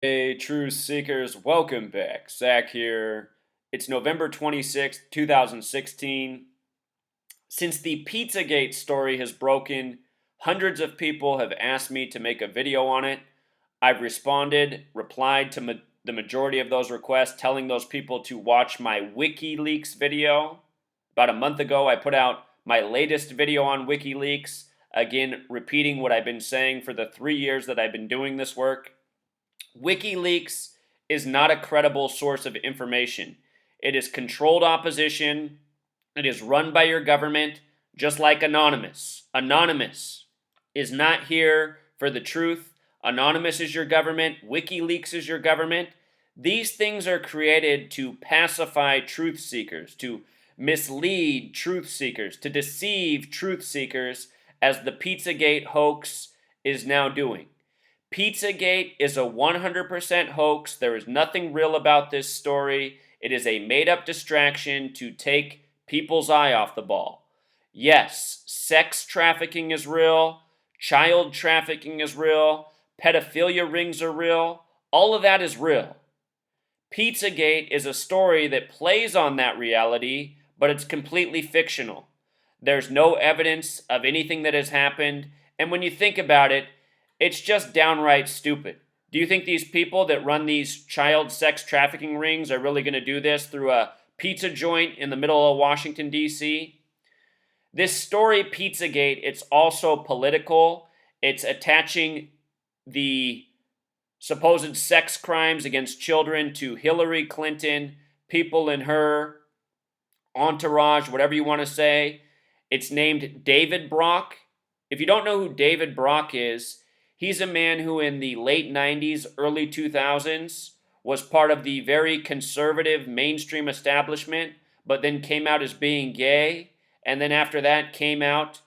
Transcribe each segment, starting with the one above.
Hey, truth seekers, welcome back. Zach here. It's November 26th, 2016. Since the Pizzagate story has broken, hundreds of people have asked me to make a video on it. I've replied to the majority of those requests, telling those people to watch my Wikileaks video. About a month ago, I put out my latest video on Wikileaks, again, repeating what I've been saying for the 3 years that I've been doing this work. WikiLeaks is not a credible source of information. It is controlled opposition. It is run by your government, just like Anonymous. Anonymous is not here for the truth. Anonymous is your government. WikiLeaks is your government. These things are created to pacify truth seekers, to mislead truth seekers, to deceive truth seekers, as the Pizzagate hoax is now doing. Pizzagate is a 100% hoax. There is nothing real about this story. It is a made up distraction to take people's eye off the ball. Yes, sex trafficking is real, child trafficking is real, pedophilia rings are real. All of that is real. Pizzagate is a story that plays on that reality, but it's completely fictional. There's no evidence of anything that has happened, and when you think about it, it's just downright stupid. Do you think these people that run these child sex trafficking rings are really going to do this through a pizza joint in the middle of Washington, D.C.? This story, Pizzagate, it's also political. It's attaching the supposed sex crimes against children to Hillary Clinton, people in her entourage, whatever you want to say. It's named David Brock. If you don't know who David Brock is, he's a man who in the late 90s, early 2000s was part of the very conservative mainstream establishment, but then came out as being gay, and then after that came out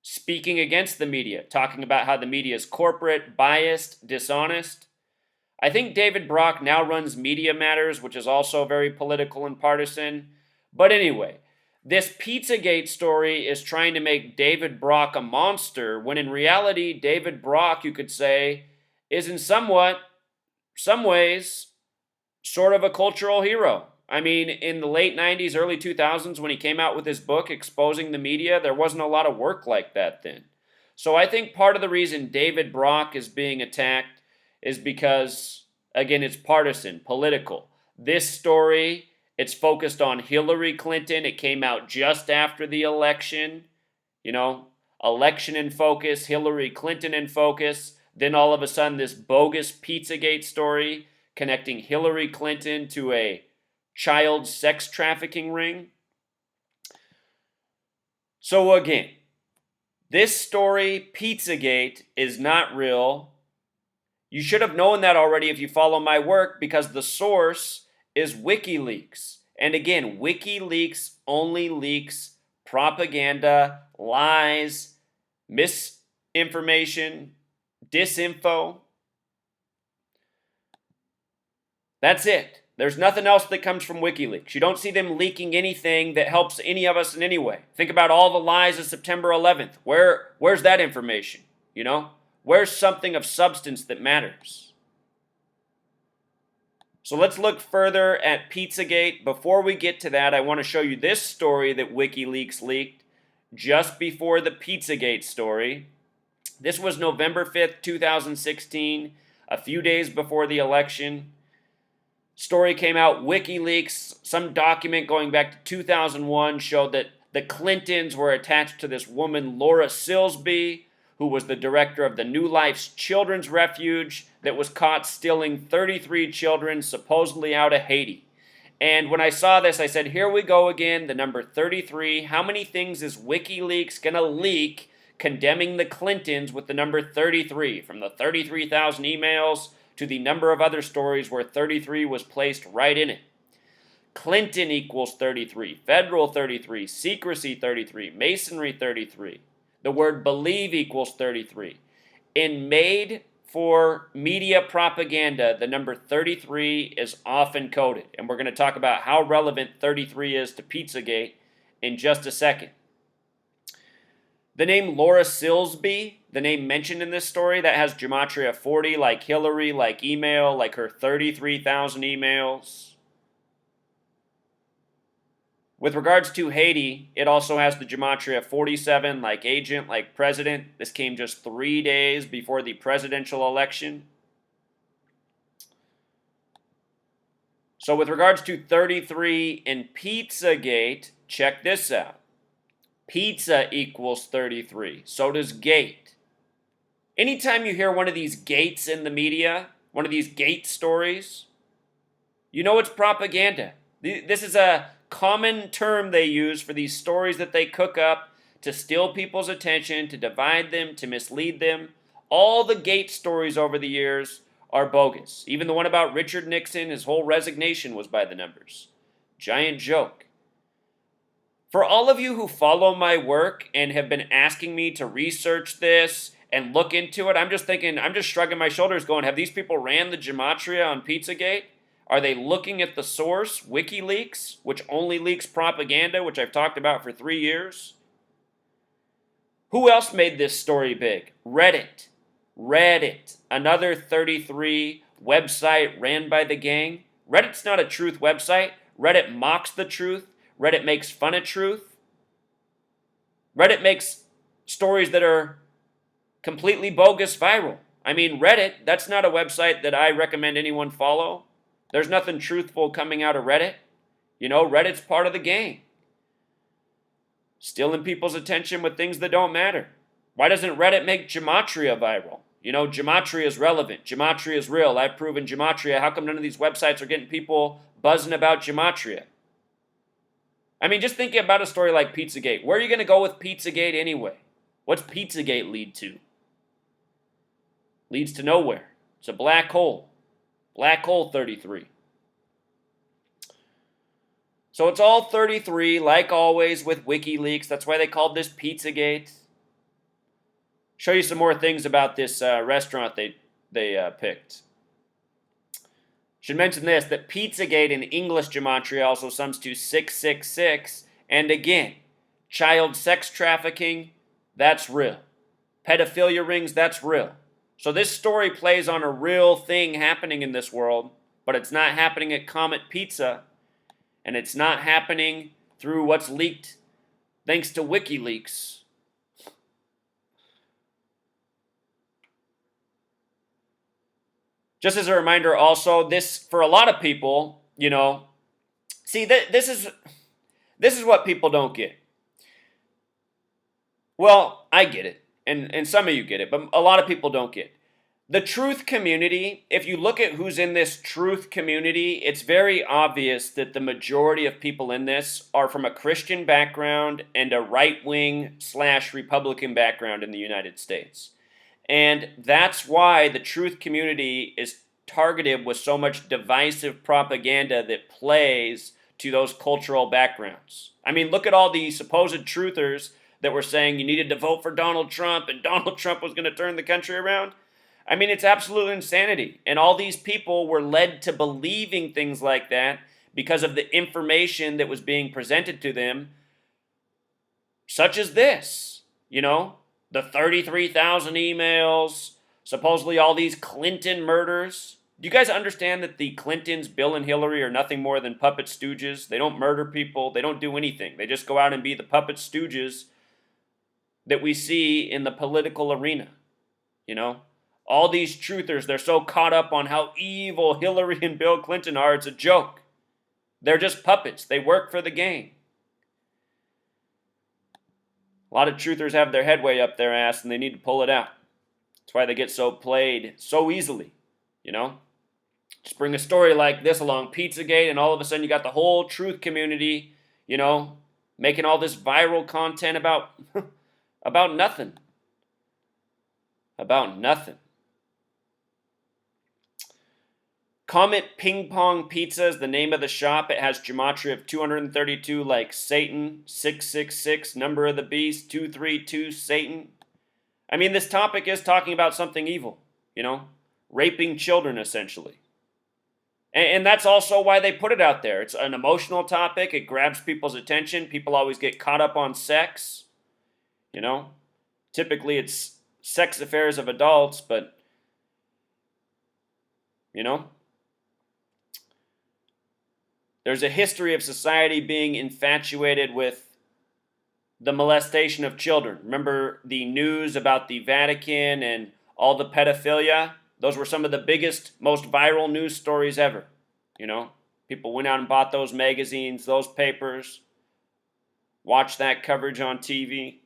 speaking against the media, talking about how the media is corporate, biased, dishonest. I think David Brock now runs Media Matters, which is also very political and partisan. But anyway, this Pizzagate story is trying to make David Brock a monster, when in reality, David Brock, you could say, is in some ways, sort of a cultural hero. I mean, in the late 90s, early 2000s, when he came out with his book exposing the media, there wasn't a lot of work like that then. So I think part of the reason David Brock is being attacked is because, again, it's partisan, political. This story, it's focused on Hillary Clinton. It came out just after the election. Election in focus, Hillary Clinton in focus. Then all of a sudden, this bogus Pizzagate story connecting Hillary Clinton to a child sex trafficking ring. So again, this story, Pizzagate, is not real. You should have known that already if you follow my work, because the source is WikiLeaks. And again, WikiLeaks only leaks propaganda, lies, misinformation, disinfo. That's it. There's nothing else that comes from WikiLeaks. You don't see them leaking anything that helps any of us in any way. Think about all the lies of September 11th. Where's that information? Where's something of substance that matters? So let's look further at Pizzagate. Before we get to that, I want to show you this story that WikiLeaks leaked just before the Pizzagate story. This was November 5th, 2016, a few days before the election. Story came out, WikiLeaks, some document going back to 2001 showed that the Clintons were attached to this woman, Laura Silsby, who was the director of the New Life's Children's Refuge that was caught stealing 33 children supposedly out of Haiti. And when I saw this, I said, here we go again, the number 33. How many things is WikiLeaks going to leak condemning the Clintons with the number 33? From the 33,000 emails to the number of other stories where 33 was placed right in it. Clinton equals 33, federal 33, secrecy 33, masonry 33. The word believe equals 33. In made for media propaganda, the number 33 is often coded. And we're going to talk about how relevant 33 is to Pizzagate in just a second. The name Laura Silsby, the name mentioned in this story that has Gematria 40, like Hillary, like email, like her 33,000 emails. With regards to Haiti, it also has the Gematria 47, like agent, like president. This came just 3 days before the presidential election. So with regards to 33 in Pizzagate, check this out. Pizza equals 33. So does gate. Anytime you hear one of these gates in the media, one of these gate stories, you know it's propaganda. This is a common term they use for these stories that they cook up to steal people's attention, to divide them, to mislead them. All the gate stories over the years are bogus. Even the one about Richard Nixon, his whole resignation was by the numbers. Giant joke. For all of you who follow my work and have been asking me to research this and look into it, I'm just shrugging my shoulders going, have these people ran the Gematria on Pizzagate? Are they looking at the source, Wikileaks, which only leaks propaganda, which I've talked about for 3 years? Who else made this story big? Reddit. Another 33 website ran by the gang. Reddit's not a truth website. Reddit mocks the truth. Reddit makes fun of truth. Reddit makes stories that are completely bogus viral. I mean, Reddit, that's not a website that I recommend anyone follow. There's nothing truthful coming out of Reddit. You know, Reddit's part of the gang. Stealing people's attention with things that don't matter. Why doesn't Reddit make Gematria viral? You know, Gematria is relevant. Gematria is real. I've proven Gematria. How come none of these websites are getting people buzzing about Gematria? I mean, just thinking about a story like Pizzagate. Where are you going to go with Pizzagate anyway? What's Pizzagate lead to? Leads to nowhere. It's a black hole. Black hole 33. So it's all 33, like always with WikiLeaks. That's why they called this Pizzagate. Show you some more things about this restaurant they picked. Should mention this, that Pizzagate in English Gematria also sums to 666. And again, child sex trafficking, that's real. Pedophilia rings, that's real. So this story plays on a real thing happening in this world, but it's not happening at Comet Pizza, and it's not happening through what's leaked thanks to WikiLeaks. Just as a reminder also, this, for a lot of people, you know, see, this is what people don't get. Well, I get it, and some of you get it, but a lot of people don't get. The truth community, if you look at who's in this truth community, it's very obvious that the majority of people in this are from a Christian background and a right-wing / Republican background in the United States. And that's why the truth community is targeted with so much divisive propaganda that plays to those cultural backgrounds. I mean, look at all the supposed truthers that were saying you needed to vote for Donald Trump and Donald Trump was going to turn the country around. I mean, it's absolute insanity. And all these people were led to believing things like that because of the information that was being presented to them, such as this, you know, the 33,000 emails, supposedly all these Clinton murders. Do you guys understand that the Clintons, Bill and Hillary, are nothing more than puppet stooges? They don't murder people. They don't do anything. They just go out and be the puppet stooges that we see in the political arena. You know, all these truthers, they're so caught up on how evil Hillary and Bill Clinton are, it's a joke. They're just puppets. They work for the gang. A lot of truthers have their head way up their ass and they need to pull it out. That's why they get so played so easily, you know? Just bring a story like this along, Pizzagate, and all of a sudden you got the whole truth community, you know, making all this viral content about, about nothing. About nothing. Comet Ping Pong Pizza is the name of the shop. It has gematria of 232 like Satan, 666, number of the beast, 232, Satan. I mean, this topic is talking about something evil, you know, raping children essentially. And that's also why they put it out there. It's an emotional topic. It grabs people's attention. People always get caught up on sex, you know. Typically it's sex affairs of adults, but, you know, there's a history of society being infatuated with the molestation of children. Remember the news about the Vatican and all the pedophilia? Those were some of the biggest, most viral news stories ever. You know, people went out and bought those magazines, those papers, watched that coverage on TV.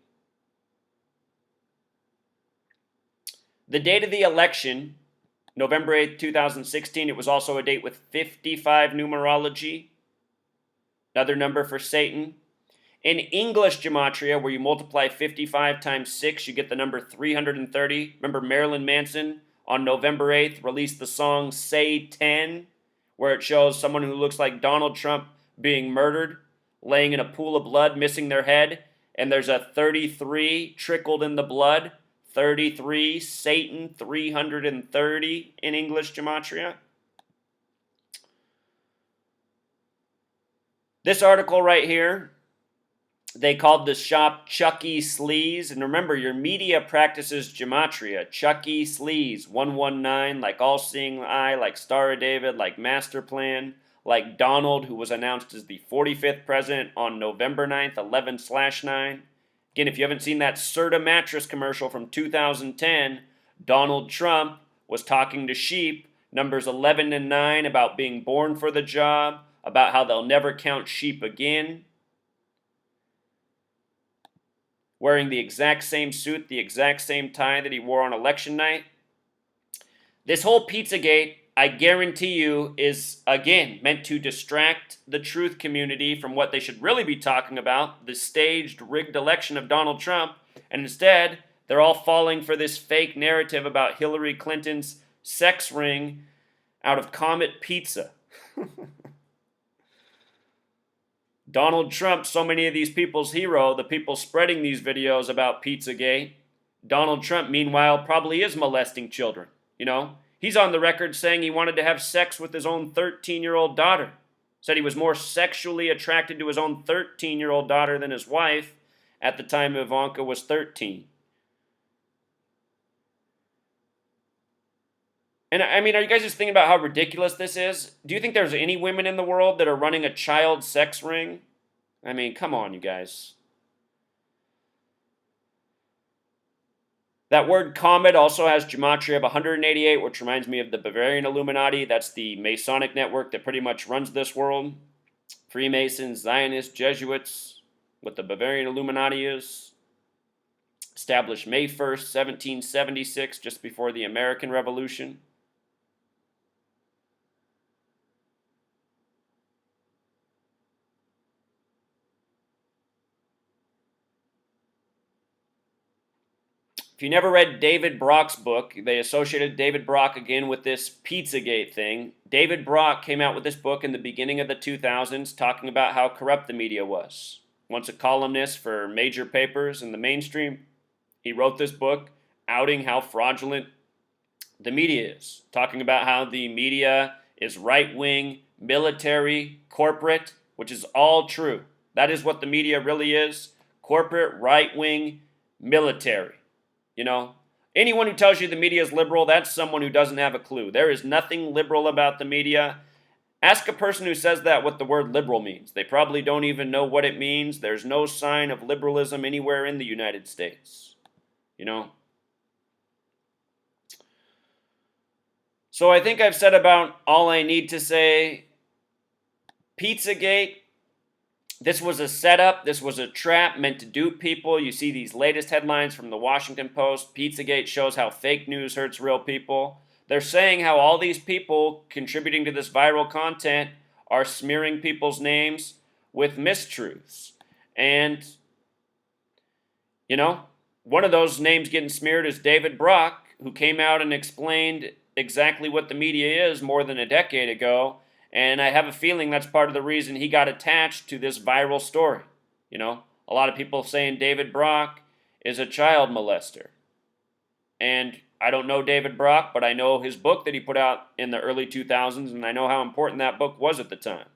The date of the election, November 8th, 2016, it was also a date with 55 numerology, another number for Satan. In English gematria, where you multiply 55 times 6, you get the number 330. Remember Marilyn Manson on November 8th released the song Say 10, where it shows someone who looks like Donald Trump being murdered, laying in a pool of blood, missing their head, and there's a 33 trickled in the blood. 33, Satan, 330 in English gematria. This article right here, they called the shop Chucky Sleaze. And remember, your media practices gematria. Chucky Sleaze, 119, like All-Seeing Eye, like Star of David, like Master Plan, like Donald, who was announced as the 45th president on November 9th, 11/9. Again, if you haven't seen that Serta mattress commercial from 2010, Donald Trump was talking to sheep, numbers 11 and 9, about being born for the job, about how they'll never count sheep again. Wearing the exact same suit, the exact same tie that he wore on election night. This whole Pizzagate, I guarantee you, is, again, meant to distract the truth community from what they should really be talking about, the staged, rigged election of Donald Trump, and instead, they're all falling for this fake narrative about Hillary Clinton's sex ring out of Comet Pizza. Donald Trump, so many of these people's hero, the people spreading these videos about Pizzagate. Donald Trump, meanwhile, probably is molesting children, you know? He's on the record saying he wanted to have sex with his own 13-year-old daughter. Said he was more sexually attracted to his own 13-year-old daughter than his wife at the time Ivanka was 13. And I mean, are you guys just thinking about how ridiculous this is? Do you think there's any women in the world that are running a child sex ring? I mean, come on, you guys. That word comet also has gematria of 188, which reminds me of the Bavarian Illuminati. That's the Masonic network that pretty much runs this world. Freemasons, Zionists, Jesuits, what the Bavarian Illuminati is. Established May 1st, 1776, just before the American Revolution. If you never read David Brock's book, they associated David Brock again with this Pizzagate thing. David Brock came out with this book in the beginning of the 2000s talking about how corrupt the media was. Once a columnist for major papers in the mainstream, he wrote this book outing how fraudulent the media is, talking about how the media is right-wing, military, corporate, which is all true. That is what the media really is, corporate, right-wing, military. You know, anyone who tells you the media is liberal, that's someone who doesn't have a clue. There is nothing liberal about the media. Ask a person who says that what the word liberal means. They probably don't even know what it means. There's no sign of liberalism anywhere in the United States. You know? So I think I've said about all I need to say. Pizzagate. This was a setup. This was a trap meant to dupe people. You see these latest headlines from the Washington Post. Pizzagate shows how fake news hurts real people. They're saying how all these people contributing to this viral content are smearing people's names with mistruths. And, you know, one of those names getting smeared is David Brock, who came out and explained exactly what the media is more than a decade ago. And I have a feeling that's part of the reason he got attached to this viral story. You know, a lot of people saying David Brock is a child molester. And I don't know David Brock, but I know his book that he put out in the early 2000s, and I know how important that book was at the time.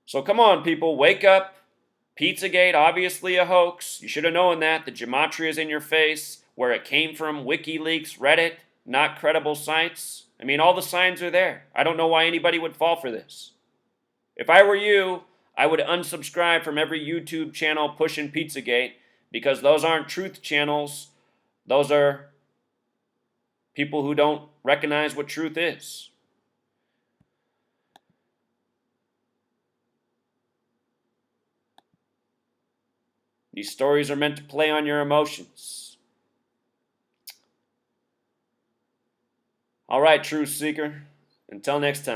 So come on, people, wake up. Pizzagate, obviously a hoax. You should have known that. The gematria is in your face. Where it came from, Wikileaks, Reddit, not credible sites. I mean, all the signs are there. I don't know why anybody would fall for this. If I were you, I would unsubscribe from every YouTube channel pushing Pizzagate, because those aren't truth channels. Those are people who don't recognize what truth is. These stories are meant to play on your emotions. All right, truth seeker. Until next time.